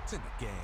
It's in the game.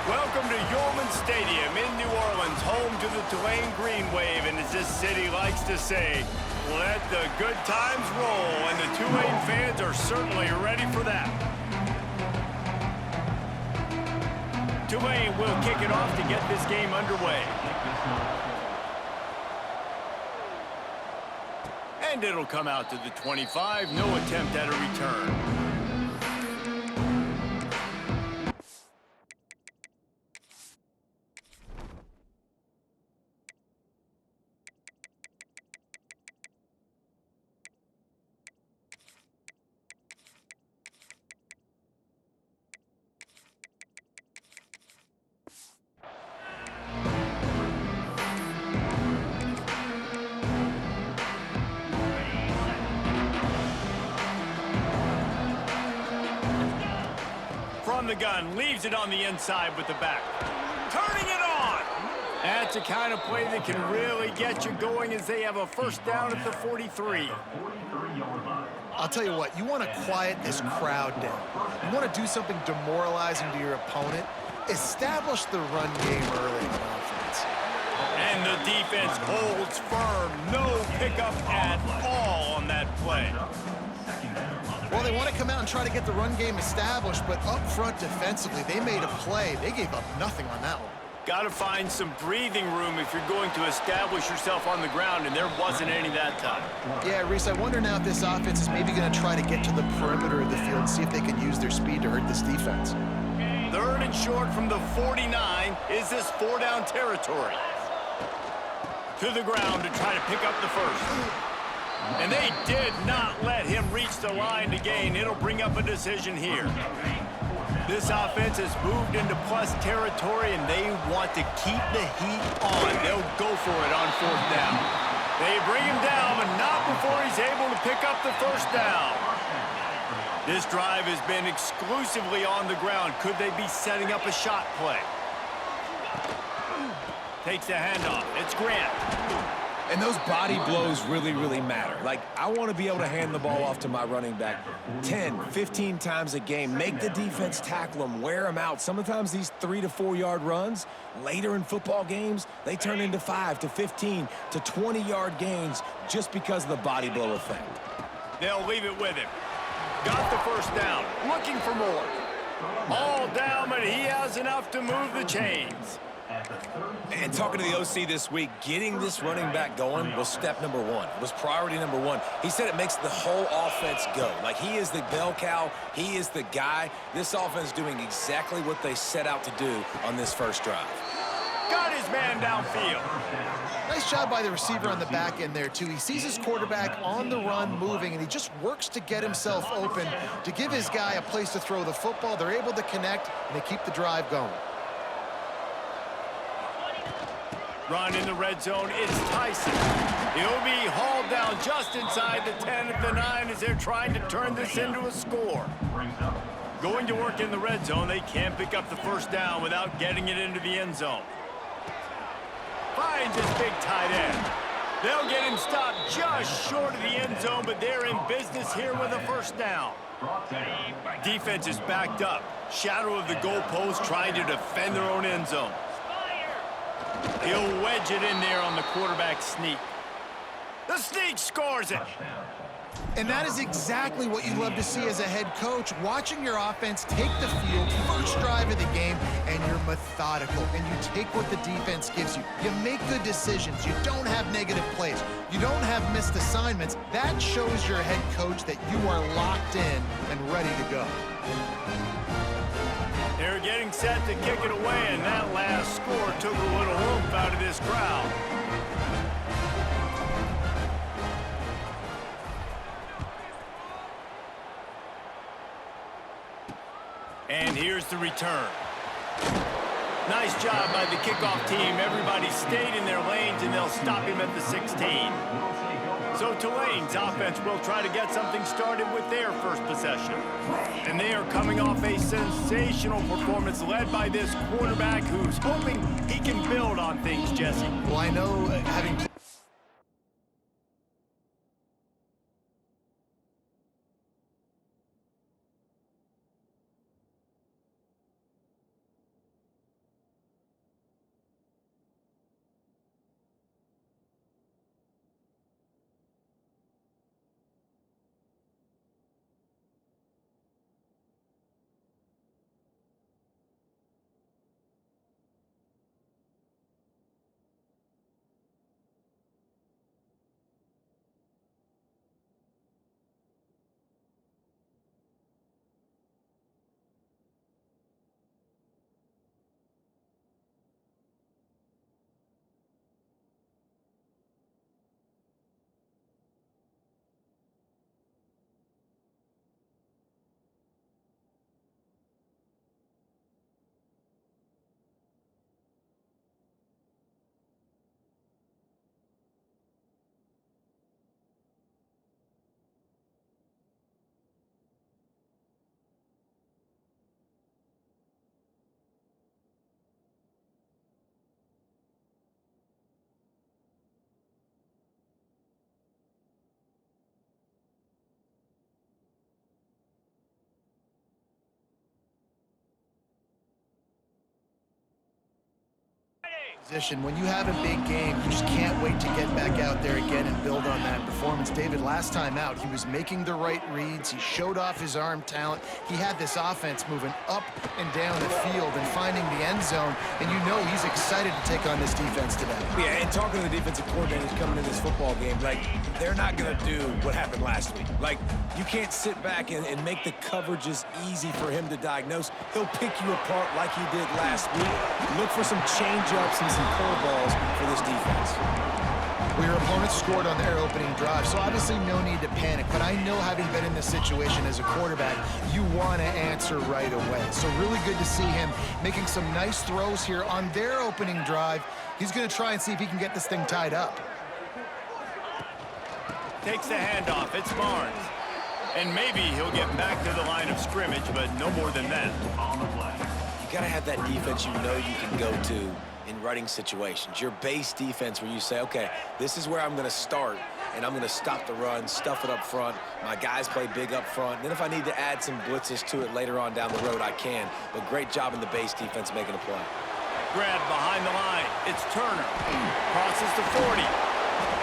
Welcome to Yulman Stadium in New Orleans, home to the Tulane Green Wave, and as this city likes to say, let the good times roll, and the Tulane fans are certainly ready for that. Tulane will kick it off to get this game underway. And it'll come out to the 25, no attempt at a return. From the gun, leaves it on the inside with the back. Turning it on! That's the kind of play that can really get you going as they have a first down at the 43. I'll tell you what, you want to quiet this crowd down. You want to do something demoralizing to your opponent. Establish the run game early on offense. And the defense holds firm. No pickup at all on that play. Well, they want to come out and try to get the run game established, but up front defensively, they made a play. They gave up nothing on that one. Got to find some breathing room if you're going to establish yourself on the ground, and there wasn't any that time. Yeah, Reese, I wonder now if this offense is maybe going to try to get to the perimeter of the field and see if they can use their speed to hurt this defense. Third and short from the 49. Is this four-down territory? To the ground to try to pick up the first. And they did not let him reach the line to gain. It'll bring up a decision here. This offense has moved into plus territory, and they want to keep the heat on. They'll go for it on fourth down. They bring him down, but not before he's able to pick up the first down. This drive has been exclusively on the ground. Could they be setting up a shot play? Takes the handoff. It's Grant. And those body blows really, really matter. Like, I want to be able to hand the ball off to my running back 10, 15 times a game. Make the defense tackle them, wear them out. Sometimes these 3 to 4 yard runs, later in football games, they turn into 5 to 15 to 20 yard gains just because of the body blow effect. They'll leave it with him. Got the first down. Looking for more. All down, but he has enough to move the chains. And talking to the OC this week, getting this running back going was step number one. It was priority number one. He said it makes the whole offense go. Like, he is the bell cow. He is the guy. This offense doing exactly what they set out to do on this first drive. got his man downfield. Nice job by the receiver on the back end there, too. He sees his quarterback on the run moving, and he just works to get himself open to give his guy a place to throw the football. They're able to connect, and they keep the drive going. Run in the red zone. It's Tyson. He'll be hauled down just inside the 10 at the 9 as they're trying to turn this into a score. Going to work in the red zone, they can't pick up the first down without getting it into the end zone. Finds his big tight end. They'll get him stopped just short of the end zone, but they're in business here with a first down. Defense is backed up. Shadow of the goalpost trying to defend their own end zone. He'll wedge it in there on the quarterback sneak. The sneak scores it. And that is exactly what you love to see as a head coach, watching your offense take the field, first drive of the game, and you're methodical, and you take what the defense gives you. You make good decisions. You don't have negative plays. You don't have missed assignments. That shows your head coach that you are locked in and ready to go. They're getting set to kick it away, and that last score took a little oomph out of this crowd. And here's the return. Nice job by the kickoff team. Everybody stayed in their lanes, and they'll stop him at the 16. So Tulane's offense will try to get something started with their first possession. And they are coming off a sensational performance led by this quarterback who's hoping he can build on things, Jesse. Well, I know having... When you have a big game, you just can't wait to get back out there again and build on that performance. David, last time out, he was making the right reads. He showed off his arm talent. He had this offense moving up and down the field and finding the end zone, and you know he's excited to take on this defense today. Yeah, and talking to the defensive coordinators coming in this football game, like, they're not going to do what happened last week. Like, you can't sit back and make the coverages easy for him to diagnose. He'll pick you apart like he did last week. Look for some change-ups and some curveballs for this defense. Well, your opponent scored on their opening drive, so obviously no need to panic. But I know, having been in this situation as a quarterback, you want to answer right away. So really good to see him making some nice throws here on their opening drive. He's going to try and see if he can get this thing tied up. Takes the handoff. It's Barnes. And maybe he'll get back to the line of scrimmage, but no more than that. You got to have that defense you know you can go to in running situations. Your base defense where you say, okay, this is where I'm going to start, and I'm going to stop the run, stuff it up front. My guys play big up front. And then if I need to add some blitzes to it later on down the road, I can. But great job in the base defense making a play. Grab behind the line. It's Turner. Crosses the 40.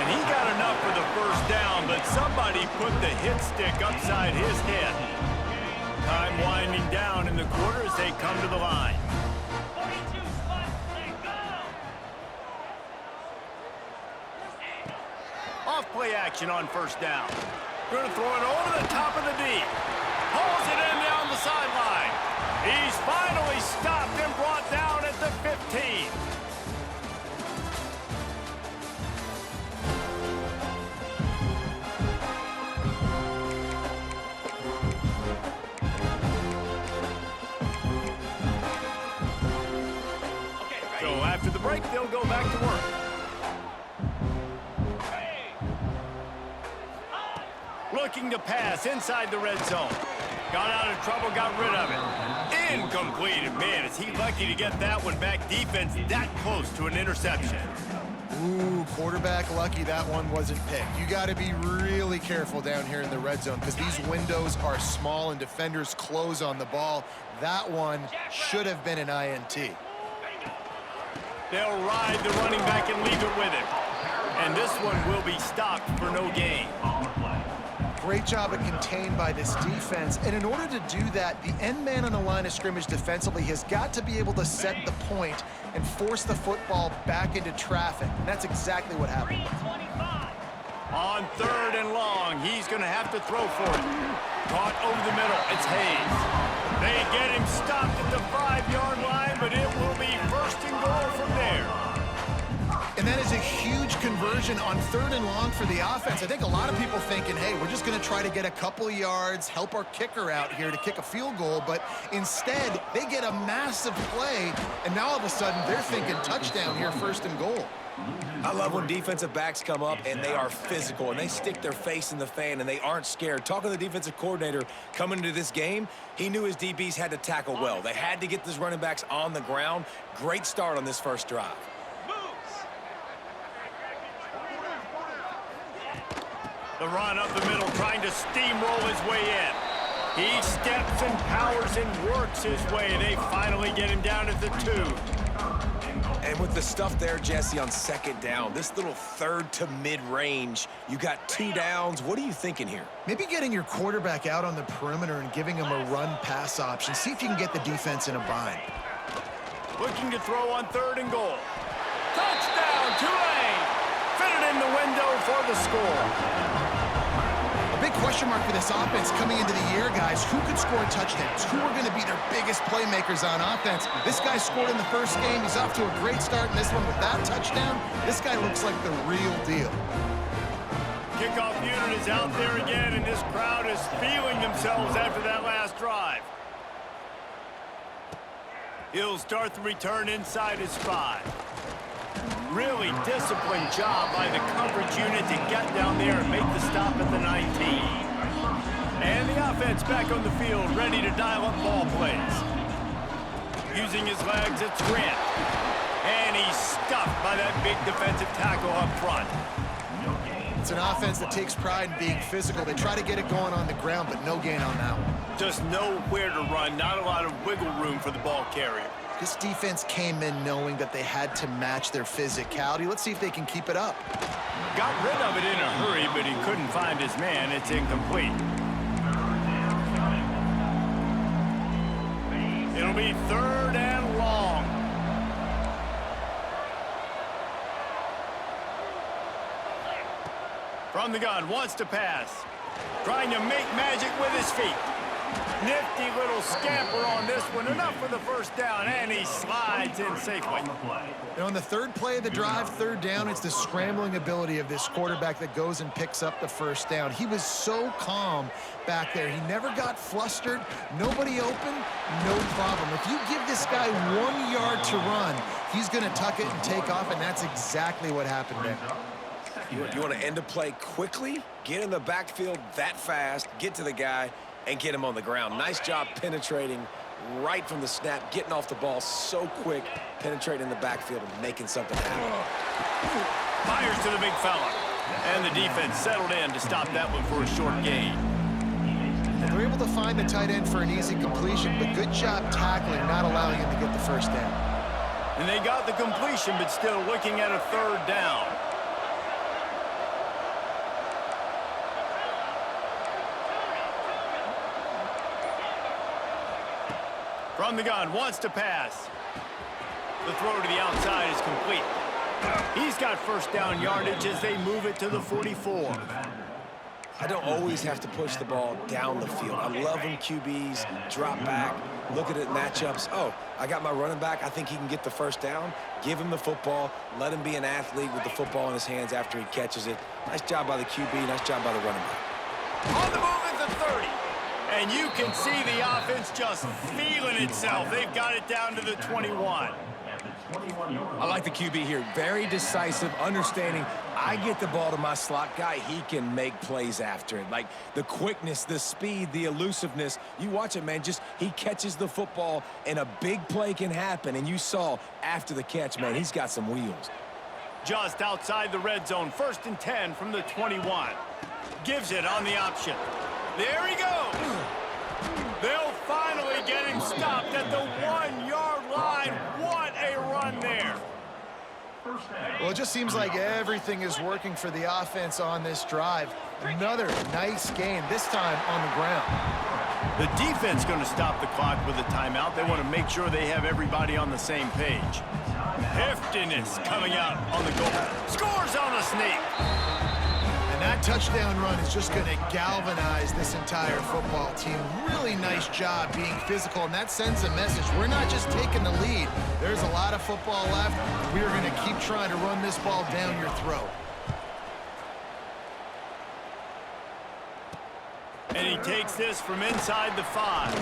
And he got enough for the first down, but somebody put the hit stick upside his head. Time winding down in the quarter as they come to the line. Off play action on first down. Going to throw it over the top of the D. Pulls it in down the sideline. He's finally stopped and brought down at the 15. break, they'll go back to work. Looking to pass inside the red zone. Got out of trouble, got rid of it. Incomplete. Man, is he lucky to get that one back. Defense that close to an interception. Ooh, quarterback lucky that one wasn't picked. You got to be really careful down here in the red zone because these windows are small and defenders close on the ball. That one should have been an INT. They'll ride the running back and leave it with him. And this one will be stopped for no gain. Great job of contained by this defense. And in order to do that, the end man on the line of scrimmage defensively has got to be able to set the point and force the football back into traffic. And that's exactly what happened. On 3rd and long, he's going to have to throw for it. Caught over the middle. It's Hayes. They get him stopped at the 5-yard line, but it will be 1st and goal from there. And that is a huge conversion on 3rd and long for the offense. I think a lot of people thinking, hey, we're just going to try to get a couple of yards, help our kicker out here to kick a field goal. But instead, they get a massive play, and now all of a sudden they're thinking touchdown here, 1st and goal. I love when defensive backs come up and they are physical and they stick their face in the fan and they aren't scared. Talking to the defensive coordinator coming into this game, he knew his DBs had to tackle well. They had to get these running backs on the ground. Great start on this first drive. The run up the middle, trying to steamroll his way in. He steps and powers and works his way. They finally get him down at the 2. And with the stuff there, Jesse, on 2nd down, this little 3rd to mid-range, you got 2 downs. What are you thinking here? Maybe getting your quarterback out on the perimeter and giving him a run-pass option. See if you can get the defense in a bind. Looking to throw on 3rd and goal. Touchdown, Tulane! Fitted in the window for the score. Big question mark for this offense coming into the year, guys. Who could score touchdowns? Who are going to be their biggest playmakers on offense? This guy scored in the first game. He's off to a great start in this one with that touchdown. This guy looks like the real deal. Kickoff unit is out there again, and this crowd is feeling themselves after that last drive. He'll start the return inside his 5. Really disciplined job by the coverage unit to get down there and make the stop at the 19. And the offense back on the field, ready to dial up ball plays. Using his legs, it's Grant. And he's stuffed by that big defensive tackle up front. It's an offense that takes pride in being physical. They try to get it going on the ground, but no gain on that one. Just nowhere to run, not a lot of wiggle room for the ball carrier. This defense came in knowing that they had to match their physicality. Let's see if they can keep it up. Got rid of it in a hurry, but he couldn't find his man. It's incomplete. It'll be 3rd and long. From the gun, wants to pass. Trying to make magic with his feet. Nifty little scamper on this one. Enough for the 1st down, and he slides in safely. And on the 3rd play of the drive, 3rd down, it's the scrambling ability of this quarterback that goes and picks up the 1st down. He was so calm back there. He never got flustered. Nobody open, no problem. If you give this guy 1 yard to run, he's going to tuck it and take off, and that's exactly what happened there. You want to end a play quickly, get in the backfield that fast, get to the guy, and get him on the ground. Nice job penetrating right from the snap, getting off the ball so quick, penetrating the backfield and making something happen. Fires to the big fella. And the defense settled in to stop that one for a short gain. They're able to find the tight end for an easy completion, but good job tackling, not allowing him to get the 1st down. And they got the completion, but still looking at a 3rd down. From the gun, wants to pass. The throw to the outside is complete. He's got 1st down yardage as they move it to the 44. I don't always have to push the ball down the field. I love when QBs drop back, look at it matchups. Oh, I got my running back. I think he can get the 1st down. Give him the football. Let him be an athlete with the football in his hands after he catches it. Nice job by the QB. Nice job by the running back. On the move at the 30. And you can see the offense just feeling itself. They've got it down to the 21. I like the QB here. Very decisive, understanding I get the ball to my slot guy, he can make plays after it. Like the quickness, the speed, the elusiveness. You watch it, man, just he catches the football and a big play can happen. And you saw after the catch, man, he's got some wheels. Just outside the red zone, 1st and 10 from the 21. Gives it on the option. There he goes. They'll finally get him stopped at the 1-yard line. What a run there. Well, it just seems like everything is working for the offense on this drive. Another nice game, this time on the ground. The defense going to stop the clock with a timeout. They want to make sure they have everybody on the same page. Heftiness coming out on the goal. Scores on a sneak. And that touchdown run is just going to galvanize this entire football team. Really nice job being physical, and that sends a message. We're not just taking the lead. There's a lot of football left. We're going to keep trying to run this ball down your throat. And he takes this from inside the 5.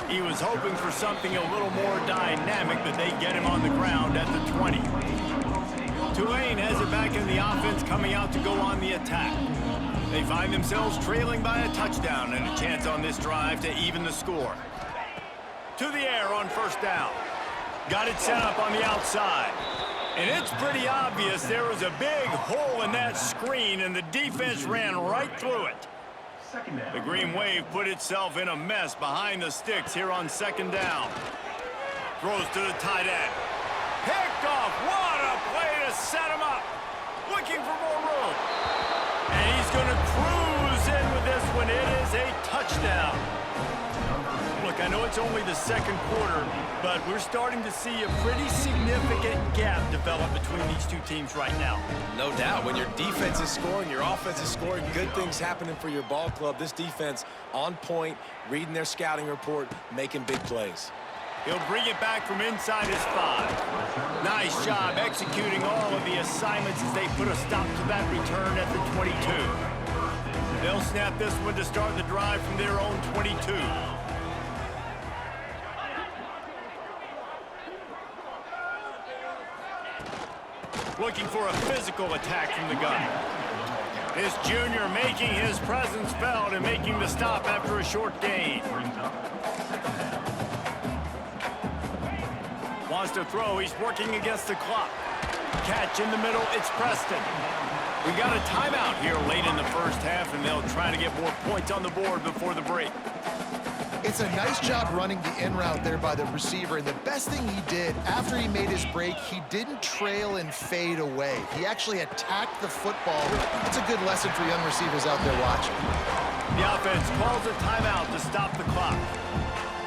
He was hoping for something a little more dynamic, but they get him on the ground at the 20. Tulane has it back in the offense, coming out to go on the attack. They find themselves trailing by a touchdown and a chance on this drive to even the score. To the air on 1st down. Got it set up on the outside. And it's pretty obvious there was a big hole in that screen, and the defense ran right through it. The Green Wave put itself in a mess behind the sticks here on 2nd down. Throws to the tight end. Picked off. What a play to set him up. Looking for more room. And he's going to cruise in with this one. It is a touchdown. Look, I know it's only the 2nd quarter, but we're starting to see a pretty significant gap develop between these two teams right now. No doubt. When your defense is scoring, your offense is scoring, good things happening for your ball club. This defense on point, reading their scouting report, making big plays. He'll bring it back from inside his 5. Nice job executing all of the assignments as they put a stop to that return at the 22. They'll snap this one to start the drive from their own 22. Looking for a physical attack from the gun. This junior making his presence felt and making the stop after a short gain. Wants to throw. He's working against the clock. Catch in the middle. It's Preston. We got a timeout here late in the 1st half, and they'll try to get more points on the board before the break. It's a nice job running the in route there by the receiver, and the best thing he did after he made his break, he didn't trail and fade away. He actually attacked the football. That's a good lesson for young receivers out there watching. The offense calls a timeout to stop the clock.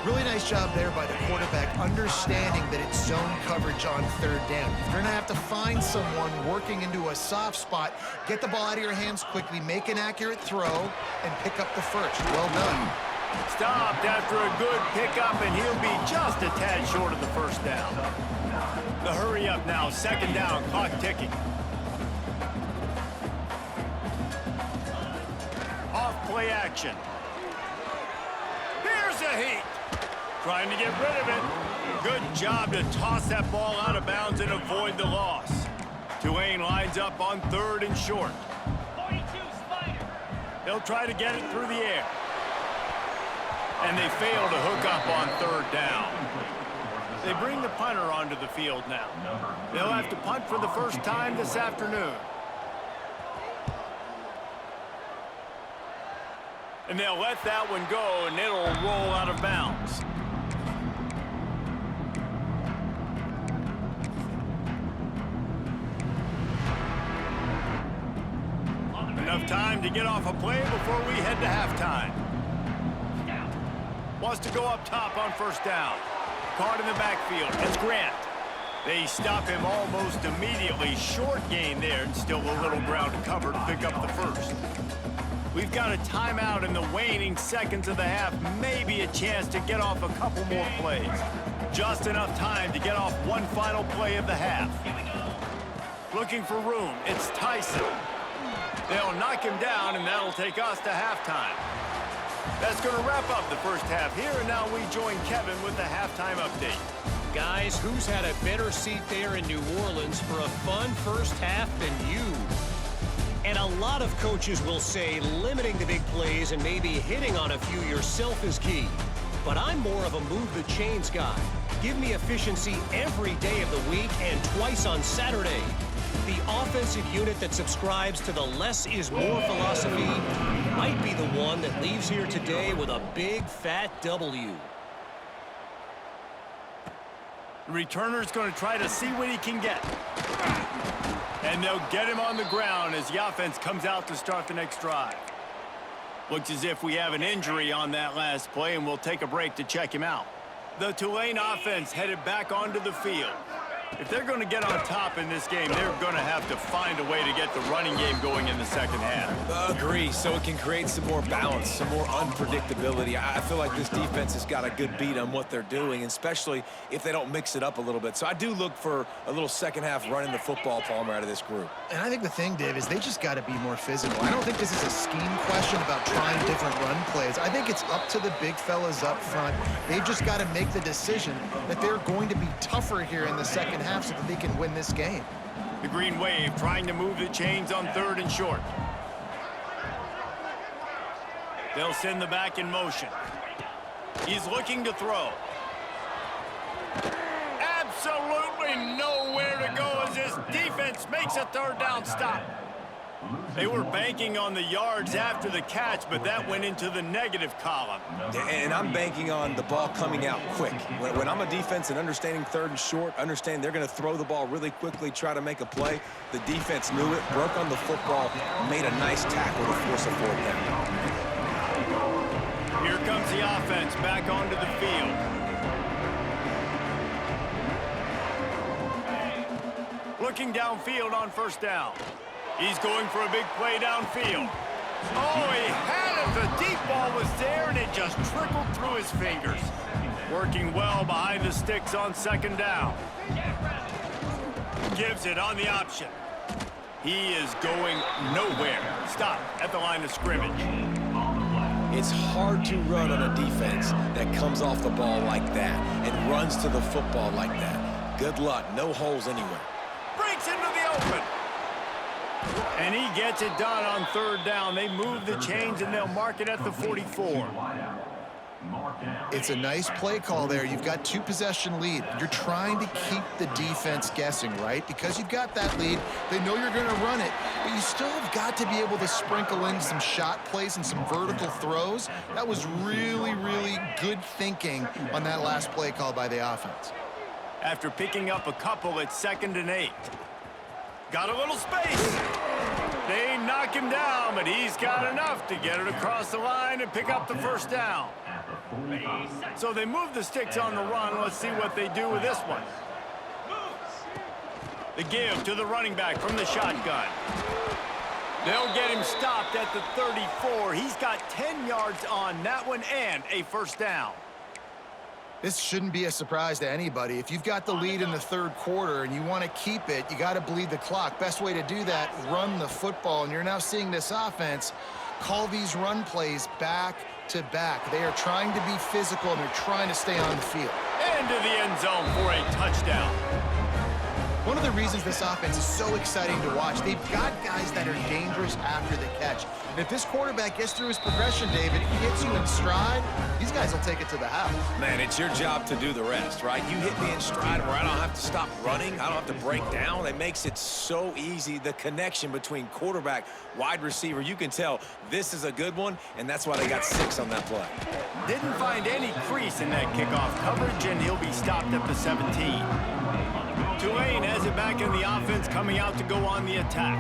Really nice job there by the quarterback, understanding that it's zone coverage on 3rd down. You're going to have to find someone working into a soft spot, get the ball out of your hands quickly, make an accurate throw, and pick up the 1st. Well done. Stopped after a good pickup, and he'll be just a tad short of the 1st down. The hurry up now, 2nd down, clock ticking. Off play action. Here's a heat. Trying to get rid of it. Good job to toss that ball out of bounds and avoid the loss. Tulane lines up on 3rd and short. They'll try to get it through the air. And they fail to hook up on 3rd down. They bring the punter onto the field now. They'll have to punt for the first time this afternoon. And they'll let that one go, and it'll roll out of bounds. Enough time to get off a play before we head to halftime. Wants to go up top on 1st down. Caught in the backfield. It's Grant. They stop him almost immediately. Short gain there, and still a little ground to cover to pick up the 1st. We've got a timeout in the waning seconds of the half. Maybe a chance to get off a couple more plays. Just enough time to get off one final play of the half. Looking for room. It's Tyson. They'll knock him down, and that'll take us to halftime. That's going to wrap up the first half here, and now we join Kevin with the halftime update. Guys, who's had a better seat there in New Orleans for a fun first half than you? And a lot of coaches will say limiting the big plays and maybe hitting on a few yourself is key. But I'm more of a move the chains guy. Give me efficiency every day of the week and twice on Saturday. The offensive unit that subscribes to the less is more philosophy might be the one that leaves here today with a big fat W. The returner's going to try to see what he can get. And they'll get him on the ground as the offense comes out to start the next drive. Looks as if we have an injury on that last play, and we'll take a break to check him out. The Tulane offense headed back onto the field. If they're going to get on top in this game, they're going to have to find a way to get the running game going in the second half. Agree, so it can create some more balance, some more unpredictability. I feel like this defense has got a good beat on what they're doing, especially if they don't mix it up a little bit. So I do look for a little second half running the football, Palmer, out of this group. And I think the thing, Dave, is they just got to be more physical. I don't think this is a scheme question about trying different run plays. I think it's up to the big fellas up front. They've just got to make the decision that they're going to be tougher here in the second half so that they can win this game. The Green Wave trying to move the chains on 3rd and short. They'll send the back in motion. He's looking to throw. Absolutely nowhere to go as this defense makes a 3rd down stop. They were banking on the yards after the catch, but that went into the negative column. And I'm banking on the ball coming out quick. When I'm a defense and understanding 3rd and short, understand they're going to throw the ball really quickly, try to make a play. The defense knew it, broke on the football, made a nice tackle to force a 4th down. Here comes the offense back onto the field. Looking downfield on 1st down. He's going for a big play downfield. Oh, he had it. The deep ball was there, and it just trickled through his fingers. Working well behind the sticks on 2nd down. Gives it on the option. He is going nowhere. Stop at the line of scrimmage. It's hard to run on a defense that comes off the ball like that and runs to the football like that. Good luck. No holes anywhere. Breaks into the open. And he gets it done on 3rd down. They move the chains, and they'll mark it at the 44. It's a nice play call there. You've got 2-possession lead. You're trying to keep the defense guessing, right? Because you've got that lead, they know you're going to run it, but you still have got to be able to sprinkle in some shot plays and some vertical throws. That was really, really good thinking on that last play call by the offense. After picking up a couple, it's 2nd and 8. Got a little space. They knock him down, but he's got enough to get it across the line and pick up the 1st down. So they move the sticks on the run. Let's see what they do with this one. The give to the running back from the shotgun. They'll get him stopped at the 34. He's got 10 yards on that one and a 1st down. This shouldn't be a surprise to anybody. If you've got the lead in the 3rd quarter and you want to keep it, you got to bleed the clock. Best way to do that, run the football. And you're now seeing this offense call these run plays back to back. They are trying to be physical, and they're trying to stay on the field. Into the end zone for a touchdown. One of the reasons this offense is so exciting to watch, they've got guys that are dangerous after the catch. And if this quarterback gets through his progression, David, hits you in stride, these guys will take it to the house. Man, it's your job to do the rest, right? You hit me in stride where I don't have to stop running. I don't have to break down. It makes it so easy. The connection between quarterback, wide receiver, you can tell this is a good one, and that's why they got 6 on that play. Didn't find any crease in that kickoff coverage, and he'll be stopped at the 17. Tulane has it back in the offense, coming out to go on the attack.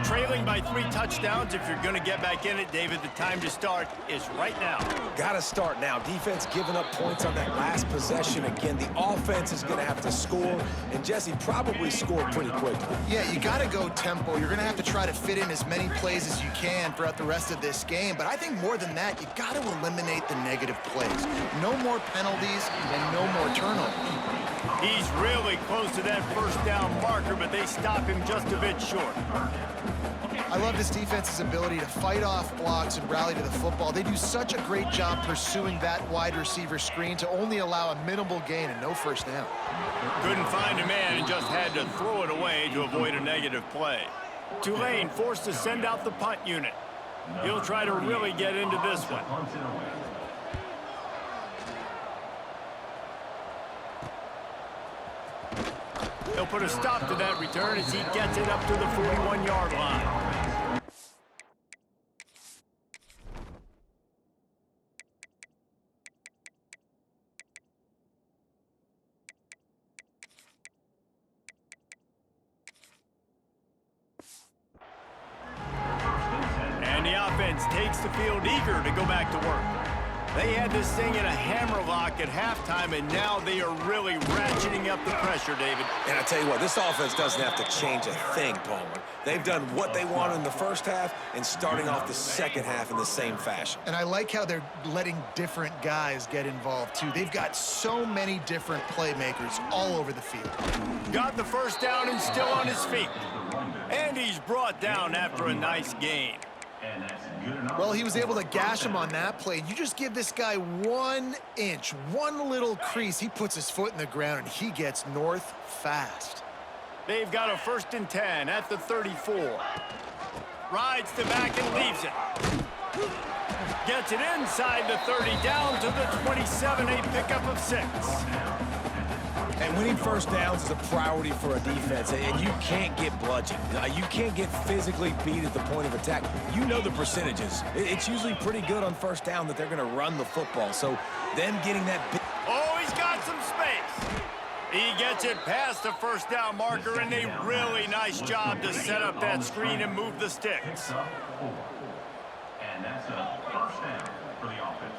Trailing by 3 touchdowns. If you're going to get back in it, David, the time to start is right now. Got to start now. Defense giving up points on that last possession. Again, the offense is going to have to score, and Jesse probably scored pretty quickly. Yeah, you got to go tempo. You're going to have to try to fit in as many plays as you can throughout the rest of this game. But I think more than that, you got to eliminate the negative plays. No more penalties and no more turnovers. He's really close to that 1st down marker, but they stop him just a bit short. I love this defense's ability to fight off blocks and rally to the football. They do such a great job pursuing that wide receiver screen to only allow a minimal gain and no first down. Couldn't find a man and just had to throw it away to avoid a negative play. Tulane forced to send out the punt unit. He'll try to really get into this one. He'll put a stop to that return as he gets it up to the 41-yard line. And the offense takes the field eager to go back to work. They had this thing in a hammerlock at halftime, and now they are really ratcheting up the pressure, David. And I tell you what, this offense doesn't have to change a thing, Palmer. They've done what they wanted in the first half and starting off the second half in the same fashion. And I like how they're letting different guys get involved, too. They've got so many different playmakers all over the field. Got the first down and still on his feet. And he's brought down after a nice gain. Well, he was able to gash him on that play. You just give this guy 1 inch, one little crease, he puts his foot in the ground, and he gets north fast. They've got a 1st and 10 at the 34. Rides the back and leaves it. Gets it inside the 30, down to the 27, a pickup of 6. And winning first downs is a priority for a defense, and you can't get bludgeoned. You can't get physically beat at the point of attack. You know the percentages. It's usually pretty good on first down that they're going to run the football. So them getting that big... Oh, he's got some space. He gets it past the first down marker, and a really nice job to set up that screen and move the sticks. And that's a first down for the offense.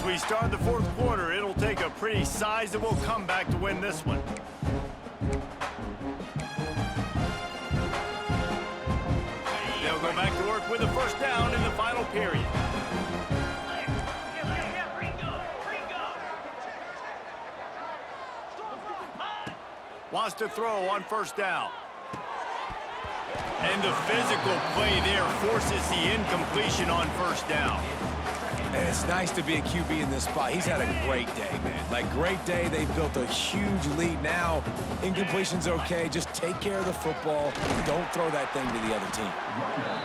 We start the 4th quarter. It'll take a pretty sizable comeback to win this one. They'll go back to work with a first down in the final period. Wants to throw on first down. And the physical play there forces the incompletion on first down. And it's nice to be a QB in this spot. He's had a great day, man. Like, great day. They've built a huge lead now. Incompletion's okay. Just take care of the football. Don't throw that thing to the other team.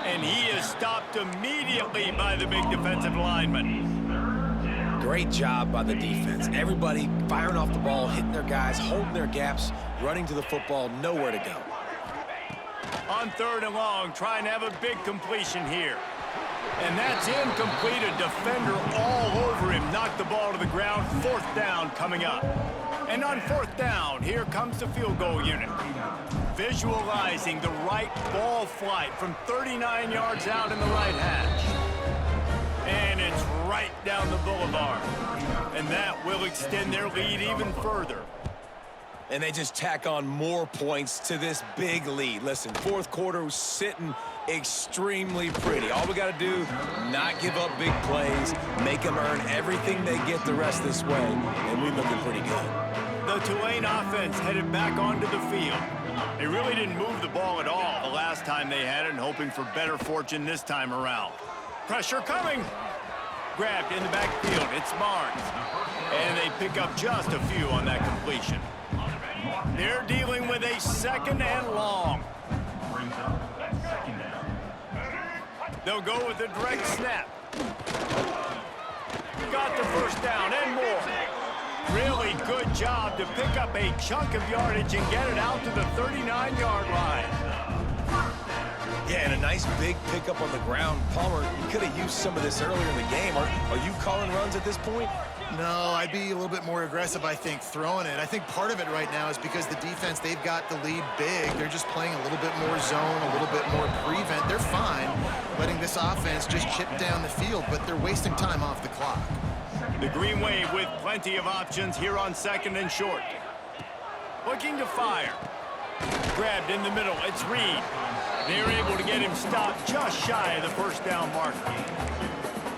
And he is stopped immediately by the big defensive lineman. Great job by the defense. Everybody firing off the ball, hitting their guys, holding their gaps, running to the football, nowhere to go. On 3rd and long, trying to have a big completion here. And that's incomplete. A defender all over him. Knocked the ball to the ground. 4th down coming up. And on 4th down, here comes the field goal unit. Visualizing the right ball flight from 39 yards out in the right hatch. And it's right down the boulevard. And that will extend their lead even further. And they just tack on more points to this big lead. Listen, 4th quarter was sitting extremely pretty. All we got to do, not give up big plays, make them earn everything they get the rest this way, and we're looking pretty good. The Tulane offense headed back onto the field. They really didn't move the ball at all the last time they had it, and hoping for better fortune this time around. Pressure coming. Grabbed in the backfield. It's Barnes. And they pick up just a few on that completion. They're dealing with a 2nd and long. They'll go with a direct snap. Got the first down and more. Really good job to pick up a chunk of yardage and get it out to the 39-yard line. Yeah, and a nice big pickup on the ground. Palmer, you could have used some of this earlier in the game. Are you calling runs at this point? No, I'd be a little bit more aggressive, I think, throwing it. I think part of it right now is because the defense, they've got the lead big. They're just playing a little bit more zone, a little bit more prevent. They're fine letting this offense just chip down the field, but they're wasting time off the clock. The Green Wave with plenty of options here on 2nd and short. looking to fire. Grabbed in the middle, it's Reed. They're able to get him stopped just shy of the first down marker.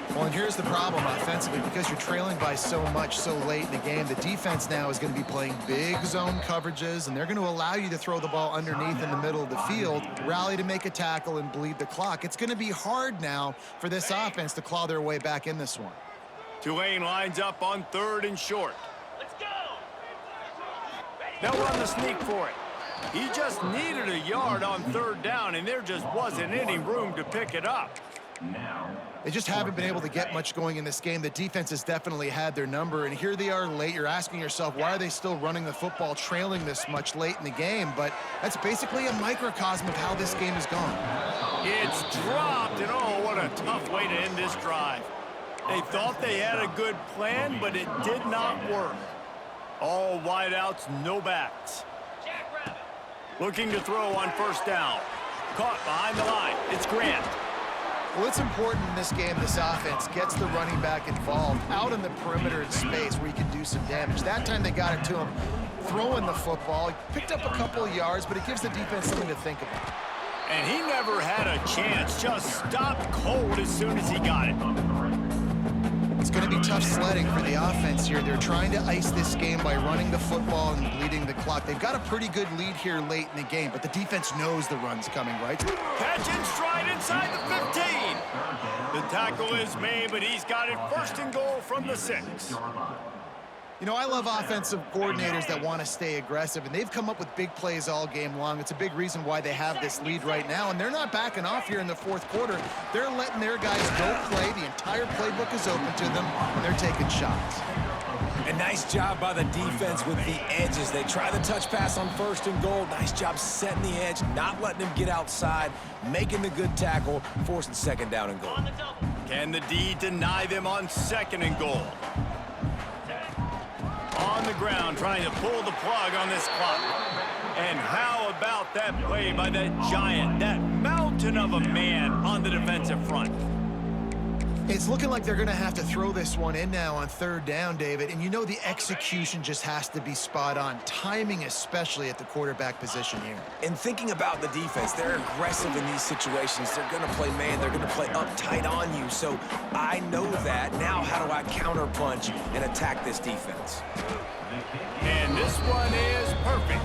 Well, and here's the problem offensively. Because you're trailing by so much so late in the game, the defense now is going to be playing big zone coverages, and they're going to allow you to throw the ball underneath in the middle of the field, rally to make a tackle, and bleed the clock. It's going to be hard now for this offense to claw their way back in this one. Tulane lines up on 3rd and short. Let's go! They'll run the sneak for it. He just needed a yard on 3rd down, and there just wasn't any room to pick it up. They just haven't been able to get much going in this game. The defense has definitely had their number, and here they are late. You're asking yourself, why are they still running the football, trailing this much late in the game? But that's basically a microcosm of how this game has gone. It's dropped, and oh, what a tough way to end this drive. They thought they had a good plan, but it did not work. All wideouts, no backs. Looking to throw on 1st down. Caught behind the line. It's Grant. Well, it's important in this game this offense gets the running back involved out in the perimeter in space where he can do some damage. That time they got it to him throwing the football. He picked up a couple of yards, but it gives the defense something to think about. And he never had a chance. Just stopped cold as soon as he got it. It's going to be tough sledding for the offense here. They're trying to ice this game by running the football and bleeding the clock. They've got a pretty good lead here late in the game, but the defense knows the run's coming, right? Catch and stride inside the 15. The tackle is made, but he's got it 1st and goal from the 6. You know, I love offensive coordinators that want to stay aggressive, and they've come up with big plays all game long. It's a big reason why they have this lead right now, and they're not backing off here in the 4th quarter. They're letting their guys go play. The entire playbook is open to them, and they're taking shots. A nice job by the defense with the edges. They try the touch pass on 1st and goal. Nice job setting the edge, not letting him get outside, making the good tackle, forcing 2nd down and goal. Can the D deny them on 2nd and goal? On the ground, trying to pull the plug on this clock. And how about that play by that giant, that mountain of a man on the defensive front? It's looking like they're going to have to throw this one in now on 3rd down, David. And you know the execution just has to be spot on. Timing especially at the quarterback position here. And thinking about the defense, they're aggressive in these situations. They're going to play man. They're going to play uptight on you. So I know that. Now how do I counterpunch and attack this defense? And this one is perfect.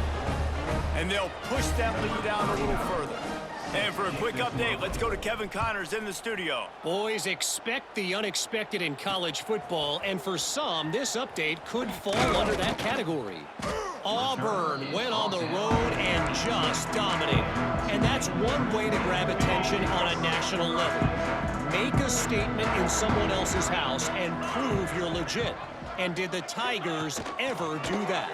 And they'll push that lead out a little further. And for a quick update, let's go to Kevin Connors in the studio. Boys, expect the unexpected in college football, and for some, this update could fall under that category. Auburn went on the road and just dominated. And that's one way to grab attention on a national level. Make a statement in someone else's house and prove you're legit. And did the Tigers ever do that?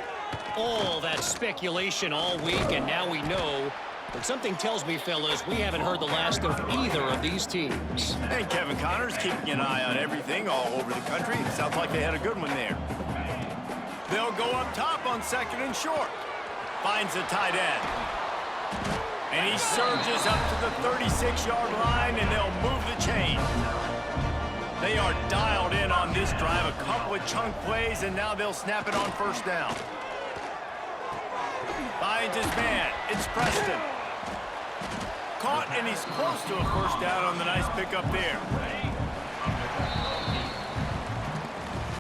All that speculation all week, and now we know. But something tells me, fellas, we haven't heard the last of either of these teams. And Kevin Connors keeping an eye on everything all over the country. Sounds like they had a good one there. They'll go up top on 2nd and short. Finds the tight end. And he surges up to the 36-yard line, and they'll move the chain. They are dialed in on this drive. A couple of chunk plays, and now they'll snap it on 1st down. Finds his man. It's Preston. Caught, and he's close to a 1st down on the nice pickup there.